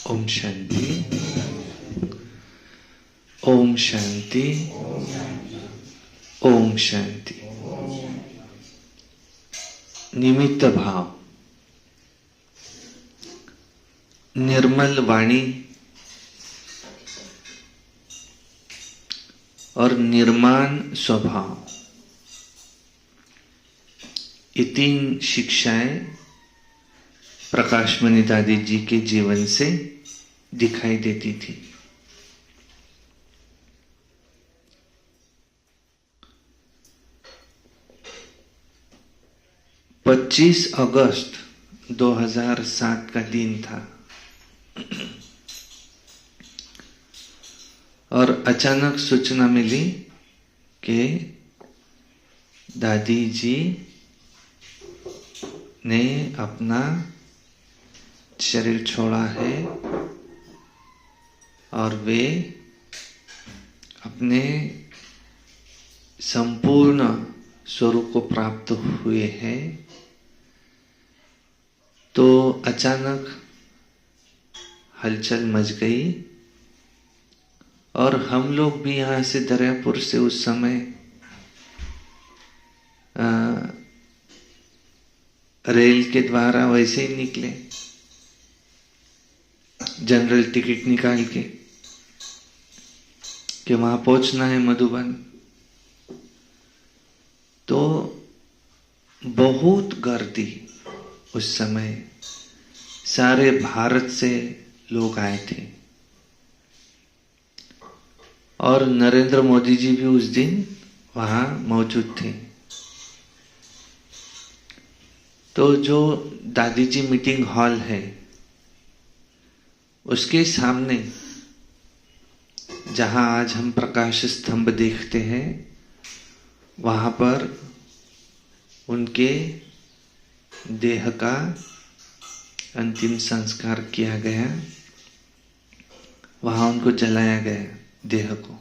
ओम शांति। ओम शांति। ओम शांति। निमित्त भाव, निर्मल वाणी और निर्माण स्वभाव, ये तीन शिक्षाएं प्रकाशमणि दादी जी के जीवन से दिखाई देती थी। पच्चीस अगस्त 2007 का दिन था और अचानक सूचना मिली कि दादी जी ने अपना शरीर छोड़ा है और वे अपने संपूर्ण स्वरूप को प्राप्त हुए हैं। तो अचानक हलचल मच गई और हम लोग भी यहाँ से दरियापुर से उस समय रेल के द्वारा वैसे ही निकले, जनरल टिकट निकाल के कि वहां पहुंचना है मधुबन। तो बहुत गर्दी उस समय, सारे भारत से लोग आए थे और नरेंद्र मोदी जी भी उस दिन वहां मौजूद थे। तो जो दादी जी मीटिंग हॉल है उसके सामने जहां आज हम प्रकाश स्तंभ देखते हैं, वहां पर उनके देह का अंतिम संस्कार किया गया। वहां उनको जलाया गया, देह को।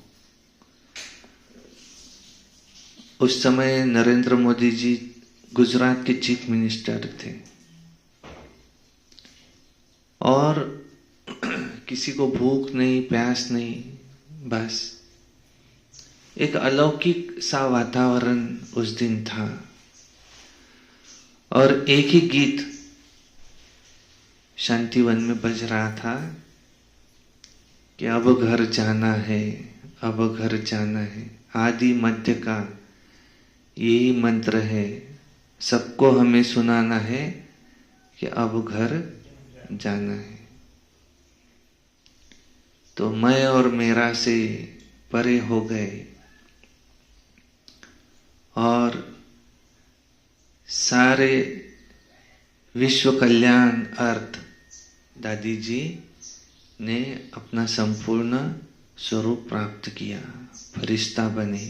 उस समय नरेंद्र मोदी जी गुजरात के चीफ मिनिस्टर थे और किसी को भूख नहीं, प्यास नहीं, बस एक अलौकिक सा वातावरण उस दिन था। और एक ही गीत शांतिवन में बज रहा था कि अब घर जाना है, अब घर जाना है। आदि मध्य का यही मंत्र है, सबको हमें सुनाना है कि अब घर जाना है। तो मैं और मेरा से परे हो गए और सारे विश्व कल्याण अर्थ दादी जी ने अपना संपूर्ण स्वरूप प्राप्त किया, फरिश्ता बने।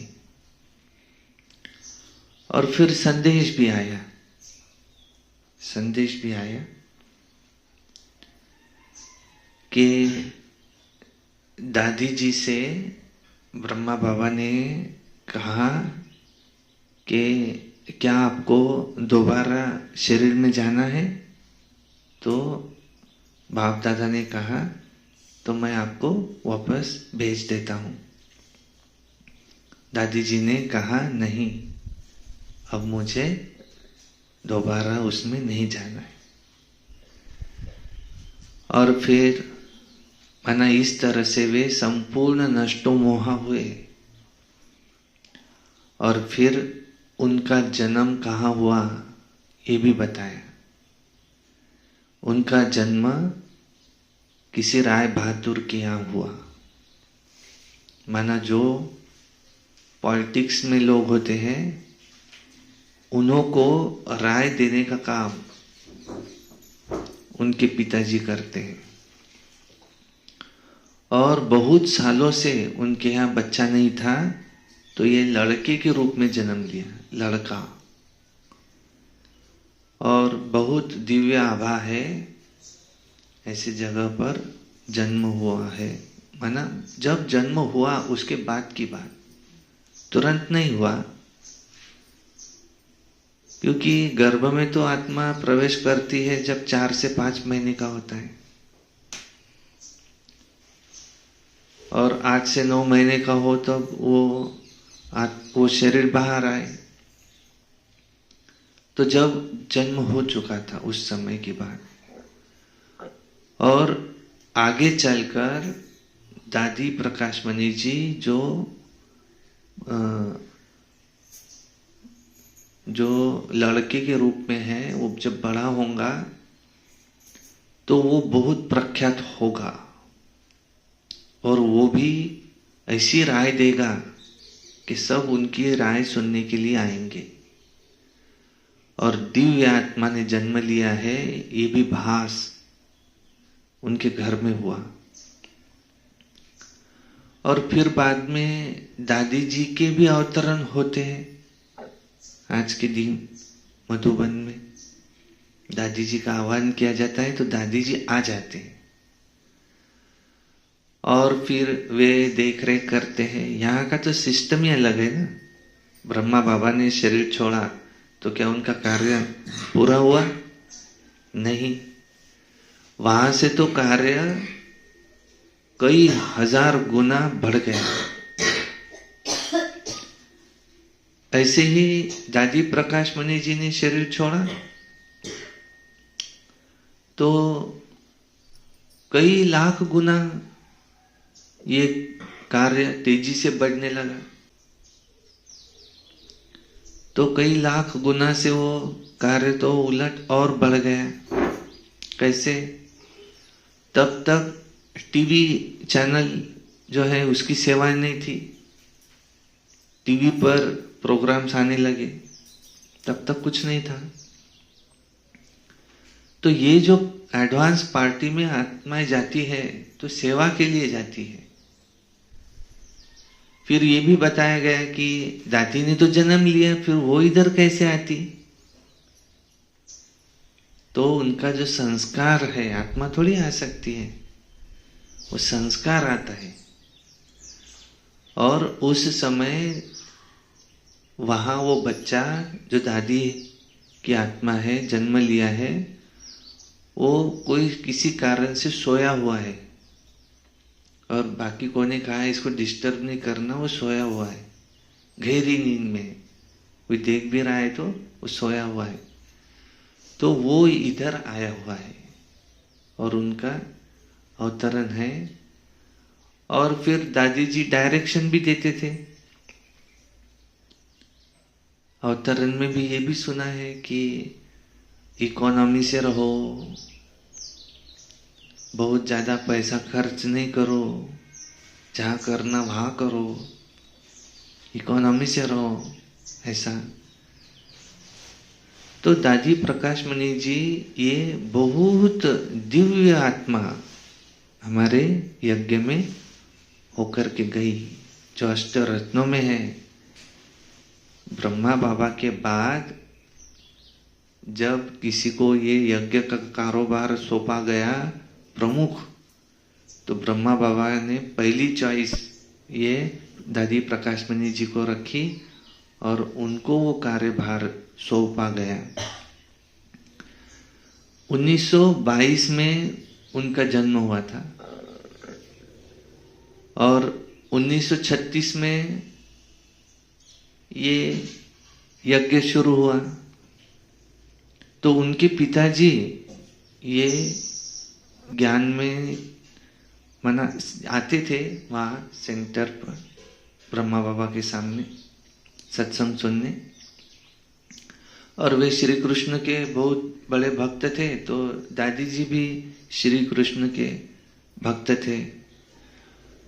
और फिर संदेश भी आया कि दादी जी से ब्रह्मा बाबा ने कहा कि क्या आपको दोबारा शरीर में जाना है? तो बाप दादा ने कहा तो मैं आपको वापस भेज देता हूँ। दादी जी ने कहा नहीं, अब मुझे दोबारा उसमें नहीं जाना है। और फिर माना इस तरह से वे संपूर्ण नष्टो मोहा हुए। और फिर उनका जन्म कहाँ हुआ ये भी बताया। उनका जन्म किसी राय बहादुर के यहाँ हुआ। माना जो पॉलिटिक्स में लोग होते हैं उन्हों को राय देने का काम उनके पिताजी करते हैं। और बहुत सालों से उनके यहाँ बच्चा नहीं था, तो ये लड़के के रूप में जन्म लिया, लड़का। और बहुत दिव्य आभा है, ऐसी जगह पर जन्म हुआ है। माना जब जन्म हुआ उसके बाद की बात, तुरंत नहीं हुआ, क्योंकि गर्भ में तो आत्मा प्रवेश करती है जब 4 से 5 महीने का होता है। और 8 से 9 महीने का हो तब वो शरीर बाहर आए। तो जब जन्म हो चुका था उस समय की बात, और आगे चलकर दादी प्रकाशमणि जी जो लड़के के रूप में है, वो जब बड़ा होगा तो वो बहुत प्रख्यात होगा, और वो भी ऐसी राय देगा कि सब उनकी राय सुनने के लिए आएंगे। और दिव्य आत्मा ने जन्म लिया है, ये भी भास उनके घर में हुआ। और फिर बाद में दादी जी के भी अवतरण होते हैं। आज के दिन मधुबन में दादी जी का आह्वान किया जाता है तो दादी जी आ जाते हैं, और फिर वे देख रेख करते हैं। यहाँ का तो सिस्टम ही अलग है ना। ब्रह्मा बाबा ने शरीर छोड़ा तो क्या उनका कार्य पूरा हुआ? नहीं, वहां से तो कार्य कई हजार गुना बढ़ गया। ऐसे ही दादी प्रकाशमणि जी ने शरीर छोड़ा तो कई लाख गुना ये कार्य तेजी से बढ़ने लगा। तो कई लाख गुना से वो कार्य तो उलट और बढ़ गया। कैसे? तब तक टीवी चैनल जो है उसकी सेवाएं नहीं थी, टीवी पर प्रोग्राम्स आने लगे, तब तक कुछ नहीं था। तो ये जो एडवांस पार्टी में आत्माएं जाती है तो सेवा के लिए जाती है। फिर ये भी बताया गया कि दादी ने तो जन्म लिया, फिर वो इधर कैसे आती? तो उनका जो संस्कार है, आत्मा थोड़ी आ सकती है, वो संस्कार आता है। और उस समय वहां वो बच्चा जो दादी की आत्मा है, जन्म लिया है, वो कोई किसी कारण से सोया हुआ है, और बाकी को ने कहा इसको डिस्टर्ब नहीं करना, वो सोया हुआ है गहरी नींद में। कोई देख भी रहा है तो वो सोया हुआ है। तो वो इधर आया हुआ है और उनका अवतरण है। और फिर दादी जी डायरेक्शन भी देते थे। अवतरण में भी ये भी सुना है कि इकोनॉमी से रहो, बहुत ज्यादा पैसा खर्च नहीं करो, जहाँ करना वहां करो, इकोनॉमी से रहो, ऐसा। तो दादी प्रकाशमणि जी ये बहुत दिव्य आत्मा हमारे यज्ञ में होकर के गई, जो अष्टरत्नों में है। ब्रह्मा बाबा के बाद जब किसी को ये यज्ञ का कारोबार सौंपा गया प्रमुख, तो ब्रह्मा बाबा ने पहली चॉइस ये दादी प्रकाशमणि जी को रखी और उनको वो कार्यभार सौंपा गया। 1922 में उनका जन्म हुआ था और 1936 में ये यज्ञ शुरू हुआ। तो उनके पिताजी ये ज्ञान में आते थे वहाँ सेंटर पर ब्रह्मा बाबा के सामने सत्संग सुनने, और वे श्री कृष्ण के बहुत बड़े भक्त थे। तो दादी जी भी श्री कृष्ण के भक्त थे।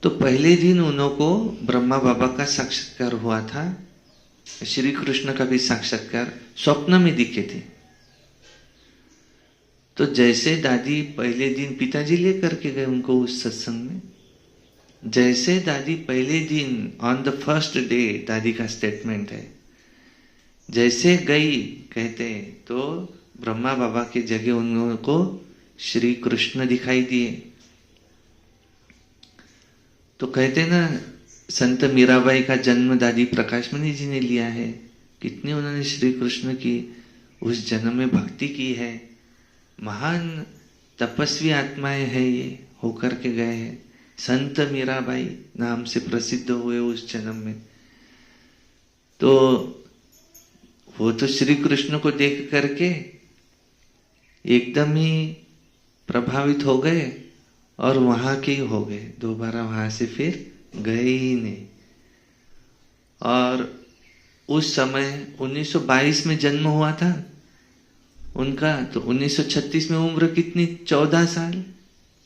तो पहले दिन उनको ब्रह्मा बाबा का साक्षात्कार हुआ था, श्री कृष्ण का भी साक्षात्कार स्वप्न में दिखे थे। तो जैसे दादी पहले दिन पिताजी लेकर के गए उनको उस सत्संग में, जैसे दादी पहले दिन ऑन द फर्स्ट डे, दादी का स्टेटमेंट है, जैसे गई कहते तो ब्रह्मा बाबा की जगह उनको श्री कृष्ण दिखाई दिए। तो कहते ना संत मीराबाई का जन्म दादी प्रकाशमणि जी ने लिया है, कितनी उन्होंने श्री कृष्ण की उस जन्म में भक्ति की है। महान तपस्वी आत्माएं हैं ये, होकर के गए हैं। संत मीराबाई नाम से प्रसिद्ध हुए उस जन्म में। तो वो तो श्री कृष्ण को देख करके एकदम ही प्रभावित हो गए और वहां के ही हो गए, दोबारा वहां से फिर गए ही नहीं। और उस समय 1922 में जन्म हुआ था उनका, तो 1936 में उम्र कितनी, 14 साल,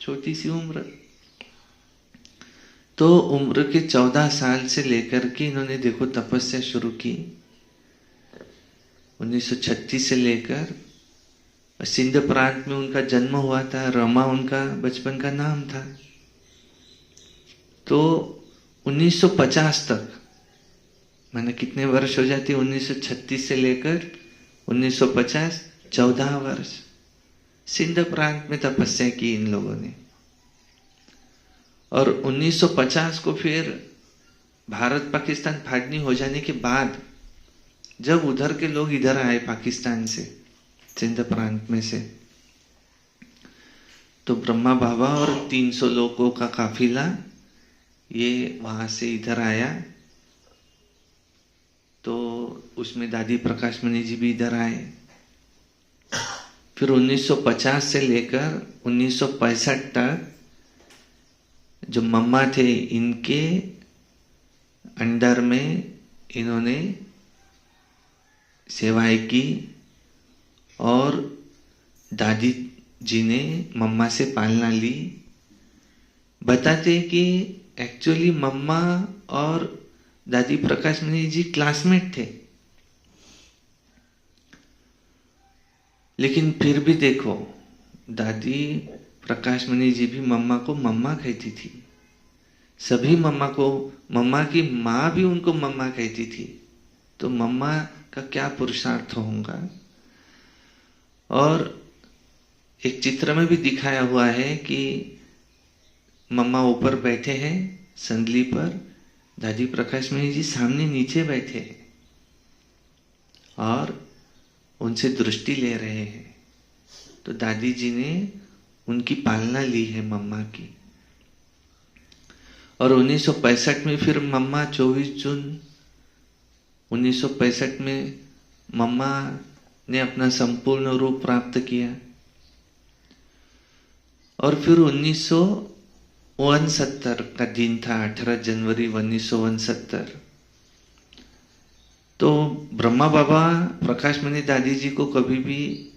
छोटी सी उम्र। तो उम्र के 14 साल से लेकर के इन्होंने देखो तपस्या शुरू की। 1936 से लेकर सिंध प्रांत में उनका जन्म हुआ था, रमा उनका बचपन का नाम था। तो 1950 तक, माने कितने वर्ष हो जाते, 1936 से लेकर 1950, 14 वर्ष सिंध प्रांत में तपस्या की इन लोगों ने। और 1950 को फिर भारत पाकिस्तान फाड़नी हो जाने के बाद जब उधर के लोग इधर आए पाकिस्तान से, सिंध प्रांत में से, तो ब्रह्मा बाबा और 300 लोगों का काफिला ये वहां से इधर आया। तो उसमें दादी प्रकाश मणि जी भी इधर आए। फिर 1950 से लेकर 1965 तक जो मम्मा थे इनके अंडर में इन्होंने सेवाएं की और दादी जी ने मम्मा से पालना ली। बताते कि एक्चुअली मम्मा और दादी प्रकाश मणि जी क्लासमेट थे, लेकिन फिर भी देखो दादी प्रकाश मणि जी भी मम्मा को मम्मा कहती थी। सभी मम्मा को, मम्मा की माँ भी उनको मम्मा कहती थी। तो मम्मा का क्या पुरुषार्थ होगा। और एक चित्र में भी दिखाया हुआ है कि मम्मा ऊपर बैठे हैं संदली पर, दादी प्रकाश मणि जी सामने नीचे बैठे हैं और उनसे दृष्टि ले रहे हैं। तो दादी जी ने उनकी पालना ली है मम्मा की। और 1965 में फिर मम्मा, 24 जून 1965 में मम्मा ने अपना संपूर्ण रूप प्राप्त किया। और फिर 1969 का दिन था, 18 जनवरी 1969। तो ब्रह्मा बाबा प्रकाश मणि दादी जी को कभी भी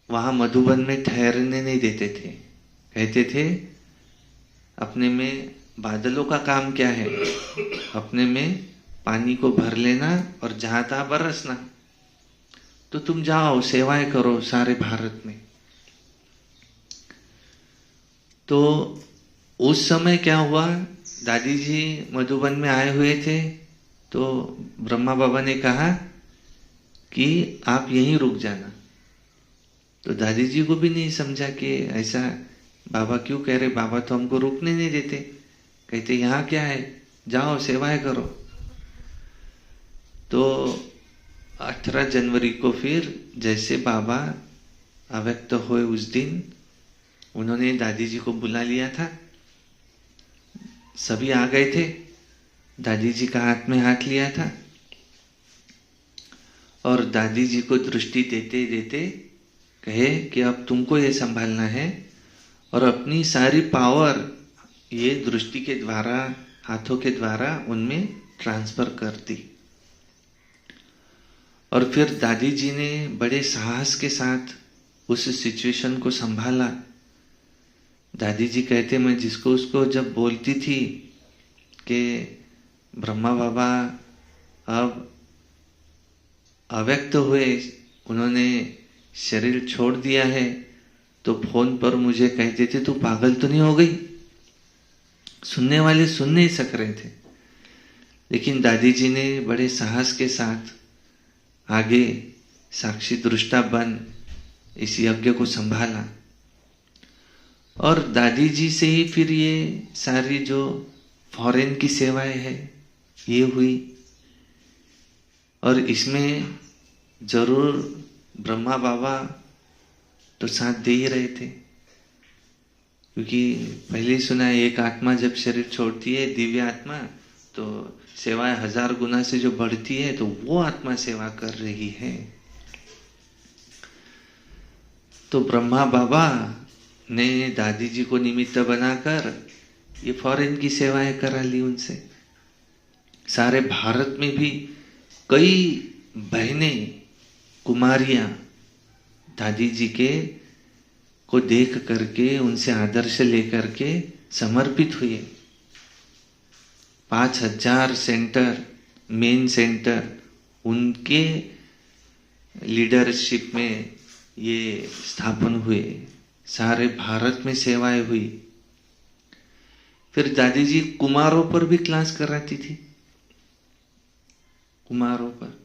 वहां मधुबन में ठहरने नहीं देते थे। कहते थे अपने में बादलों का काम क्या है, अपने में पानी को भर लेना और जहां तहां बरसना। तो तुम जाओ सेवाएं करो सारे भारत में। तो उस समय क्या हुआ, दादी जी मधुबन में आए हुए थे। तो ब्रह्मा बाबा ने कहा कि आप यहीं रुक जाना। तो दादी जी को भी नहीं समझा कि ऐसा बाबा क्यों कह रहे, बाबा तो हमको रुकने नहीं देते। कहते यहाँ क्या है, जाओ सेवाएं करो। तो 18 जनवरी को फिर जैसे बाबा अव्यक्त हुए उस दिन उन्होंने दादी जी को बुला लिया था। सभी आ गए थे, दादी जी का हाथ में हाथ लिया था और दादी जी को दृष्टि देते देते कहे कि अब तुमको ये संभालना है और अपनी सारी पावर ये दृष्टि के द्वारा, हाथों के द्वारा उनमें ट्रांसफर कर दी। और फिर दादी जी ने बड़े साहस के साथ उस सिचुएशन को संभाला। दादी जी कहते, मैं जिसको उसको जब बोलती थी कि ब्रह्मा बाबा अब अव्यक्त हुए, उन्होंने शरीर छोड़ दिया है, तो फोन पर मुझे कहते थे तू पागल तो नहीं हो गई। सुनने वाले सुन नहीं सक रहे थे, लेकिन दादी जी ने बड़े साहस के साथ आगे साक्षी दृष्टा बन इस यज्ञ को संभाला। और दादी जी से ही फिर ये सारी जो फॉरेन की सेवाएं है ये हुई। और इसमें जरूर ब्रह्मा बाबा तो साथ दे ही रहे थे। क्योंकि पहले ही सुना है, एक आत्मा जब शरीर छोड़ती है, दिव्य आत्मा, तो सेवाएं 1000 गुना से जो बढ़ती है, तो वो आत्मा सेवा कर रही है। तो ब्रह्मा बाबा ने दादी जी को निमित्त बनाकर ये फॉरेन की सेवाएं करा ली उनसे। सारे भारत में भी कई बहनें, कुमारियां दादी जी के को देख करके, उनसे आदर्श लेकर के समर्पित हुए। 5000 सेंटर, मेन सेंटर उनके लीडरशिप में ये स्थापन हुए। सारे भारत में सेवाएं हुई। फिर दादी जी कुमारों पर भी क्लास कराती थी, कुमारों पर।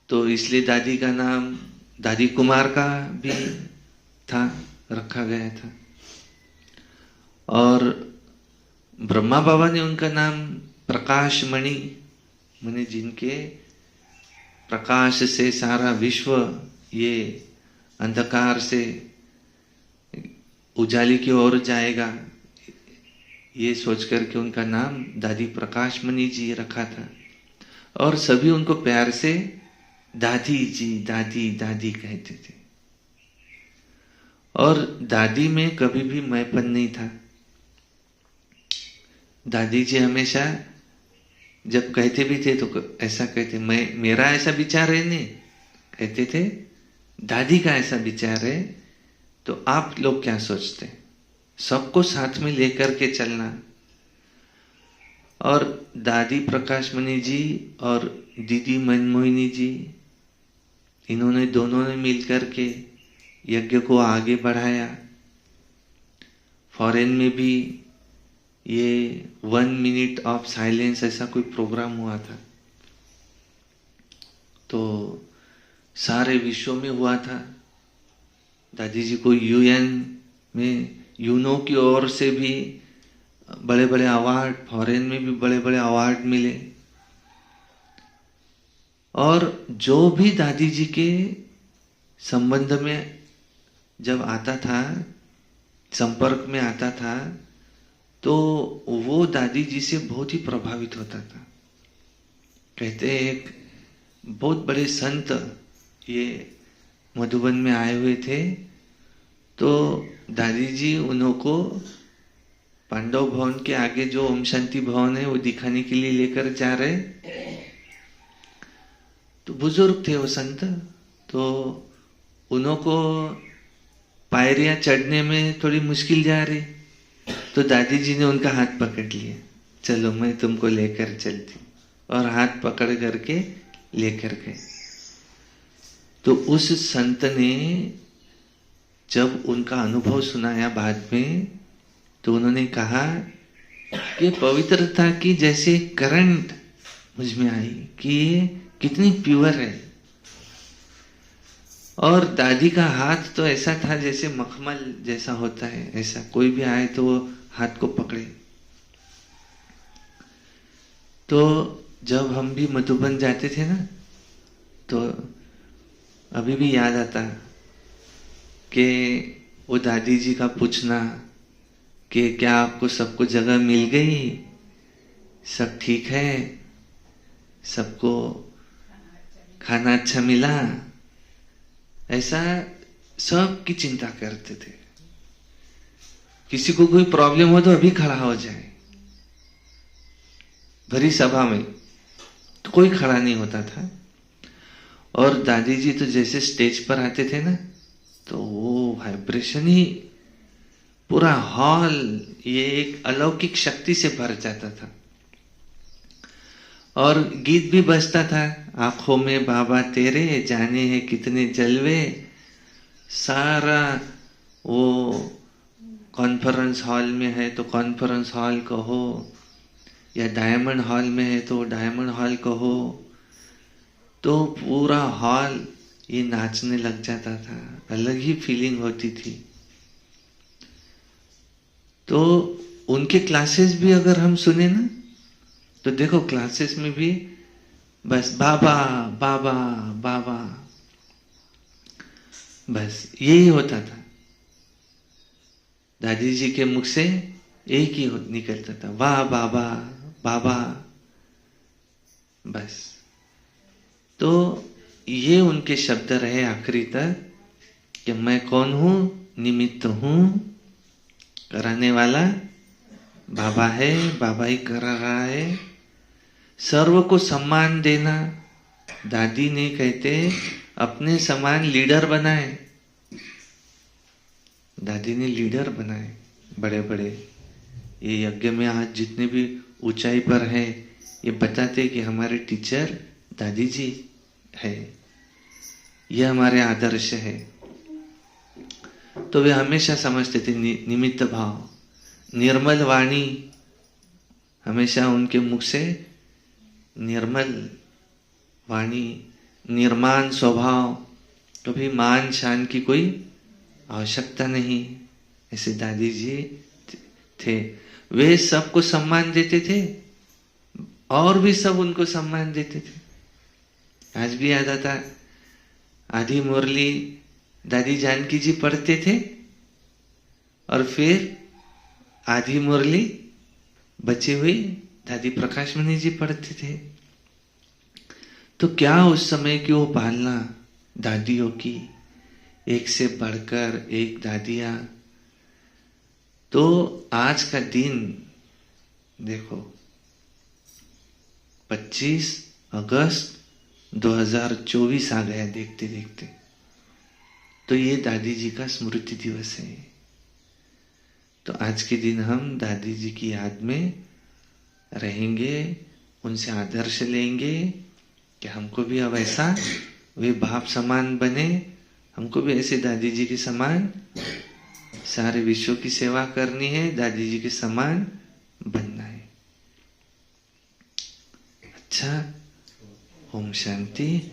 तो इसलिए दादी का नाम दादी कुमार का भी था, रखा गया था। और ब्रह्मा बाबा ने उनका नाम प्रकाश मणि, माने जिनके प्रकाश से सारा विश्व ये अंधकार से उजाले की ओर जाएगा, ये सोच करके उनका नाम दादी प्रकाश मणि जी रखा था। और सभी उनको प्यार से दादी जी, दादी दादी कहते थे। और दादी में कभी भी मैंपन नहीं था। दादी जी हमेशा जब कहते भी थे तो ऐसा कहते, मैं, मेरा ऐसा विचार है नहीं, कहते थे दादी का ऐसा विचार है, तो आप लोग क्या सोचते हैं? सबको साथ में लेकर के चलना। और दादी प्रकाश मणि जी और दीदी मनमोहिनी जी, इन्होंने दोनों ने मिलकर के यज्ञ को आगे बढ़ाया। फॉरेन में भी ये 1 मिनट ऑफ साइलेंस ऐसा कोई प्रोग्राम हुआ था, तो सारे विश्व में हुआ था। दादी जी को यूएन में, यूनो की ओर से भी बड़े बड़े अवार्ड, फॉरेन में भी बड़े बड़े अवार्ड मिले। और जो भी दादी जी के संबंध में जब आता था, संपर्क में आता था, तो वो दादी जी से बहुत ही प्रभावित होता था। कहते एक बहुत बड़े संत ये मधुबन में आए हुए थे, तो दादी जी उनको पांडव भवन के आगे जो ओम शांति भवन है वो दिखाने के लिए लेकर जा रहे। तो बुजुर्ग थे वो संत, तो उनको पायरियां चढ़ने में थोड़ी मुश्किल जा रही, तो दादी जी ने उनका हाथ पकड़ लिया, चलो मैं तुमको लेकर चलती, और हाथ पकड़ करके लेकर गए। तो उस संत ने जब उनका अनुभव सुनाया बाद में, तो उन्होंने कहा कि पवित्रता की जैसे करंट मुझ में आई कि ये कितनी प्योर है। और दादी का हाथ तो ऐसा था जैसे मखमल जैसा होता है, ऐसा कोई भी आए तो वो हाथ को पकड़े। तो जब हम भी मधुबन जाते थे ना, तो अभी भी याद आता कि वो दादी जी का पूछना कि क्या आपको सबको जगह मिल गई, सब ठीक है, सबको खाना अच्छा मिला, ऐसा सब की चिंता करते थे। किसी को कोई प्रॉब्लम हो तो अभी खड़ा हो जाए, भरी सभा में तो कोई खड़ा नहीं होता था। और दादी जी तो जैसे स्टेज पर आते थे ना, तो वो वाइब्रेशन ही पूरा हॉल ये एक अलौकिक शक्ति से भर जाता था। और गीत भी बजता था, आंखों में बाबा तेरे जाने हैं कितने जलवे। सारा वो कॉन्फ्रेंस हॉल में है तो कॉन्फ्रेंस हॉल कहो, या डायमंड हॉल में है तो डायमंड हॉल कहो, तो पूरा हॉल ये नाचने लग जाता था, अलग ही फीलिंग होती थी। तो उनके क्लासेस भी अगर हम सुने ना, तो देखो क्लासेस में भी बस बाबा बाबा बाबा, बस यही होता था। दादी जी के मुख से एक ही निकलता था, वाह बाबा बाबा, बस। तो ये उनके शब्द रहे आखिरी तक कि मैं कौन हूं, निमित्त हूं, कराने वाला बाबा है, बाबा ही कर रहा है। सर्व को सम्मान देना, दादी ने कहते अपने समान लीडर बनाए, दादी ने लीडर बनाए बड़े बड़े। ये यज्ञ में आज जितने भी ऊंचाई पर है, ये बताते कि हमारे टीचर दादी जी है, ये हमारे आदर्श है। तो वे हमेशा समझते थे निमित्त भाव, निर्मल वाणी, हमेशा उनके मुख से निर्मल वाणी, निर्माण स्वभाव, कभी मान शान की कोई आवश्यकता नहीं। ऐसे दादी जी थे। वे सबको सम्मान देते थे और भी सब उनको सम्मान देते थे। आज भी याद आता, आधी मुरली दादी जानकी जी पढ़ते थे और फिर आधी मुरली बची हुई दादी प्रकाश मणि जी पढ़ते थे। तो क्या उस समय की वो पालना दादियों की, एक से बढ़कर एक दादियां। तो आज का दिन देखो, 25 अगस्त 2024 आ गया देखते देखते। तो ये दादी जी का स्मृति दिवस है। तो आज के दिन हम दादी जी की याद में रहेंगे, उनसे आदर्श लेंगे कि हमको भी अब ऐसा वे बाप समान बने, हमको भी ऐसे दादी जी के समान सारे विश्व की सेवा करनी है, दादी जी के समान बनना है। अच्छा, ओम शांति।